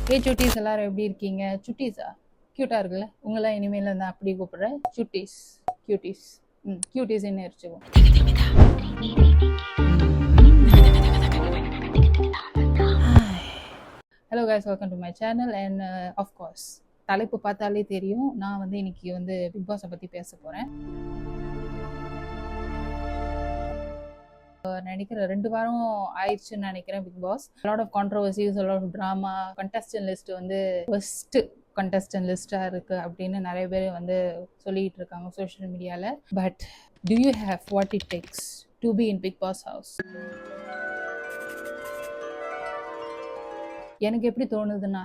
சுட்டீஸ் எல்லாரும் எப்படி இருக்கீங்க? சுட்டீஸா? கியூட்டா இருக்குல்ல? உங்களாம் இனிமேல் நான் அப்படி கூப்பிடுறேன். சுட்டீஸ், கியூட்டீஸ். கியூட்டீஸ் என்ன வச்சுக்கோ. Hello guys, welcome to my channel and of course தலைப்பு பார்த்தாலே தெரியும் நான் வந்து இன்னைக்கு வந்து பிக் பாஸை பற்றி பேச போகிறேன். நினைக்கிறேன் 2 வாரம் ஆயிடுச்சுன்னு நினைக்கிறேன் Bigg Boss. Lot of controversies, lot of drama, contestant list வந்து ஃபர்ஸ்ட் கண்டஸ்டன்ட் லிஸ்டா இருக்கு அப்படின்னு நிறைய பேர் வந்து சொல்லிட்டு இருக்காங்க சோஷியல் மீடியால. But do you have what it takes to be in Bigg Boss house? எனக்கு எப்படி தோணுதுன்னா,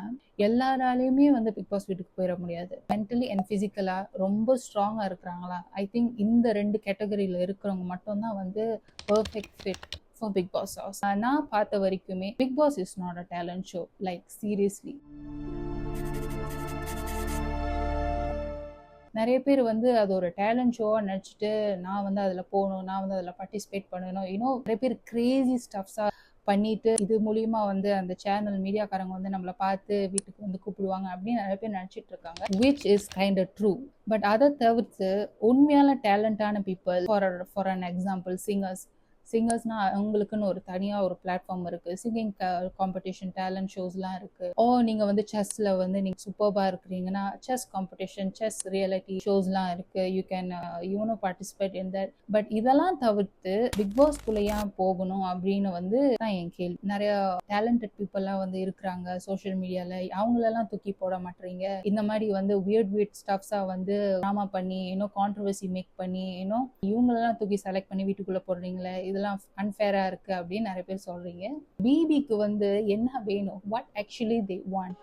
எல்லாராலையுமே வந்து பிக் பாஸ் வீட்டுக்கு போயிட முடியாது. மென்டலி அண்ட் பிசிக்கலா ரொம்ப ஸ்ட்ராங்கா இருக்கிறாங்களா, ஐ திங்க் இந்த 2 கேட்டகரியில இருக்கிறவங்க மட்டும்தான் வந்து perfect fit for Bigg Boss house. நான் பார்த்த வரைக்குமே Bigg Boss is not a talent show, like seriously. நிறைய பேர் வந்து அது ஒரு டேலண்ட் ஷோவா நினச்சிட்டு நான் வந்து அதில் போகணும், நான் வந்து அதில் பார்ட்டிசிபேட் பண்ணணும், இன்னும் நிறைய பேர் கிரேசி ஸ்டப்ஸாக பண்ணிட்டு இது மூலியமா வந்து அந்த சேனல் மீடியாக்காரங்க வந்து நம்மளை பார்த்து வீட்டுக்கு வந்து கூப்பிடுவாங்க அப்படின்னு நிறைய பேர் நினச்சிட்டு இருக்காங்க, which is kind of true. But அதை தவிர்த்து உண்மையான டேலண்டான பீப்புள், ஃபார் அன் எக்ஸாம்பிள் சிங்கர்ஸ்னா அவங்களுக்குன்னு ஒரு தனியாக ஒரு பிளாட்ஃபார்ம் இருக்குது. சிங்கிங் காம்படிஷன், டேலண்ட் ஷோஸ்லாம் இருக்குது. நீங்கள் வந்து செஸ்ஸில் வந்து நீங்கள் சூப்பர்பாக இருக்கிறீங்கன்னா செஸ் காம்படிஷன், செஸ் ரியாலிட்டி ஷோஸ்லாம் இருக்குது. You can you know participate in that. But இதெல்லாம் தவிர்த்து பிக் பாஸ்குள்ளே ஏன் போகணும் அப்படின்னு வந்து தான் என் கேள்வி. நிறைய டேலண்டட் பீப்புளெலாம் வந்து இருக்கிறாங்க சோஷியல் மீடியாவில், அவங்களெல்லாம் தூக்கி போட மாட்டீங்க. இந்த மாதிரி வந்து வியர்ட் ஸ்டப்ஸாக வந்து ட்ராமா பண்ணி இன்னும் கான்ட்ரவர்சி மேக் பண்ணி இன்னும் இவங்களெல்லாம் தூக்கி செலக்ட் பண்ணி வீட்டுக்குள்ளே போடுறீங்களே, இதெல்லாம் அன்ஃபேரா இருக்கு அப்படின்னு நிறைய பேர் சொல்றீங்க. பிபிக்கு வந்து என்ன வேணும்? What actually they want?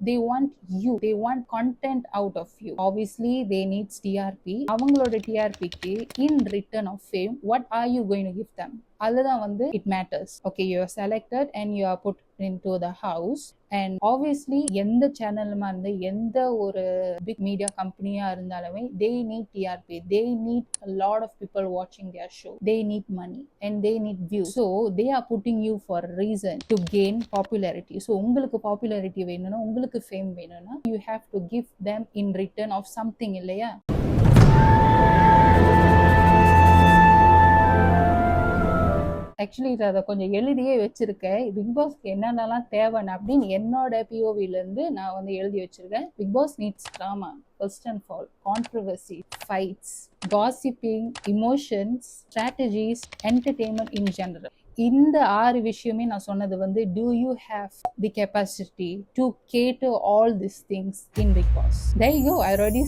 They want you. They want content out of you. Obviously, they need TRP. அவங்களோட TRPக்கு in return of fame, what are you going to give them? அதுதான் வந்து it matters. Okay, you are selected and you are put into the house. And obviously, எந்த சேனலுமா இருந்து எந்த ஒரு big media கம்பெனியா இருந்தாலுமே they need TRP. They need a lot of people watching their show. They need money and they need views. So, they are putting you for a reason to gain popularity. So, உங்களுக்கு popularity வேணும்னா, உங்களுக்கு fame வேணும்னா, you have to give them in return of something, இல்லையா? Actually அதை கொஞ்சம் எழுதியே வச்சிருக்கேன். Big பாஸ்க்கு என்னென்னலாம் தேவைன்னு அப்படின்னு என்னோட பிஓவிலேருந்து நான் வந்து எழுதி வச்சிருக்கேன். Bigg Boss needs drama, first and fall, controversy, fights, gossiping, emotions, strategies, entertainment in general. இந்த 6 விஷயமே நான் சொன்னது வந்து do you have the capacity to cater all these things in Big Boss? There you go, I already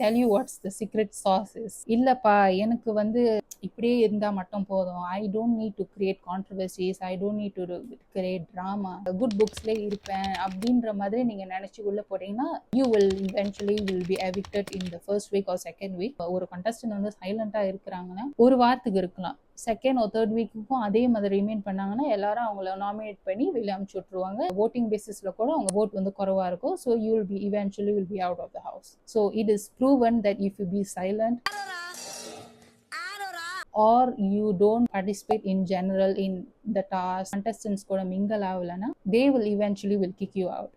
tell you what's the secret sauce is. இல்லப்பா எனக்கு வந்து இப்படியே இருந்தா மட்டும் போதும், I don't need to create controversies, I don't need to create drama, good புக்ஸ்லேயே இருப்பேன் அப்படின்ற மாதிரி நீங்கள் நினச்சி உள்ள போட்டீங்கன்னா you will eventually will be evicted in the first week or second week. ஒரு கண்டஸ்டன்ட் வந்து சைலண்டாக இருக்கிறாங்கன்னா ஒரு வாரத்துக்கு இருக்கலாம், செகண்ட் ஒரு தேர்ட் வீக்குக்கும் அதே மாதிரி ரிமைன் பண்ணாங்கன்னா எல்லாரும் அவங்கள நாமினேட் பண்ணி வெளியே அனுப்பிச்சு விட்டுருவாங்க. ஓட்டிங் பேசிஸ்ல கூட அவங்க ஓட் வந்து குறைவா இருக்கும். So you will be eventually will be out of the house. So it is proven that if you be silent or you don't participate in general in the task, contestants கூட mingle ஆகலனா they will eventually will kick you out.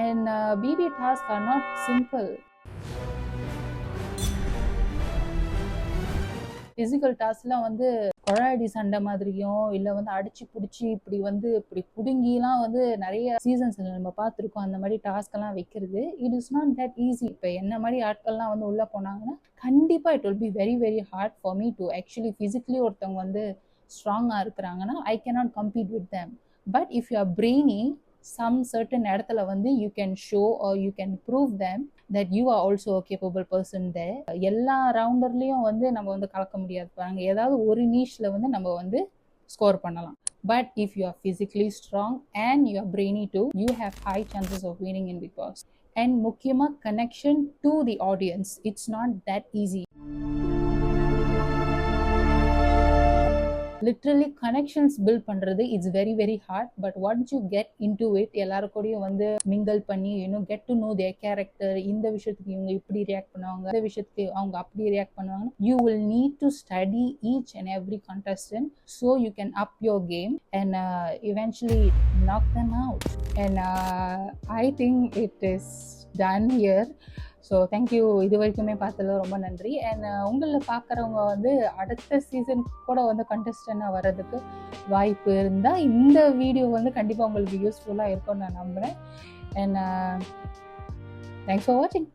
And BB tasks are not simple. Physical டாஸ்க்லாம் வந்து கொழாடி சண்டை மாதிரியும் இல்லை வந்து அடிச்சு பிடிச்சி இப்படி புடுங்கிலாம் வந்து நிறைய சீசன்ஸ்ல நம்ம பார்த்துருக்கோம். அந்த மாதிரி டாஸ்க் எல்லாம் வைக்கிறது it is not that easy. இப்போ என்ன மாதிரி ஆட்கள்லாம் வந்து உள்ள போனாங்கன்னா கண்டிப்பா it will be very very hard for me to actually physically ஒருத்தவங்க வந்து ஸ்ட்ராங்கா இருக்கிறாங்கன்னா I cannot compete with them. But if you are brainy, some certain இடத்துல வந்து you can show or you can prove them that you are also a capable person there. எல்லா ரவுண்டர்லயும் வந்து நம்ம வந்து கலக்க முடியாது பாருங்க, ஏதாவது ஒரு நீஷ்ல வந்து நம்ம வந்து ஸ்கோர் பண்ணலாம். But if you are physically strong and you are brainy too, you have high chances of winning in Big Boss. And முக்கியமா connection to the audience, it's not that easy. Literally connections build பண்ணுறது it's very very hard. But once you get into it, எல்லாருக்கூடையும் வந்து mingle பண்ணி get to know their character, இந்த விஷயத்துக்கு இவங்க இப்படி react பண்ணுவாங்க, இந்த விஷயத்துக்கு அவங்க அப்படி ரியாக்ட் பண்ணுவாங்க. You will need to study each and every contestant so you can up your game and eventually knock them out. And I think it is done here. So thank you. இது வரைக்குமே பார்த்ததுல ரொம்ப நன்றி. அண்ட் உங்களில் பார்க்குறவங்க வந்து அடுத்த சீசன் கூட வந்து கண்டஸ்டண்டாக வர்றதுக்கு வாய்ப்பு இருந்தால் இந்த வீடியோ வந்து கண்டிப்பாக உங்களுக்கு யூஸ்ஃபுல்லாக இருக்கும்னு நான் நம்புகிறேன். அண்ட் தேங்க்ஸ் ஃபார் வாட்சிங்.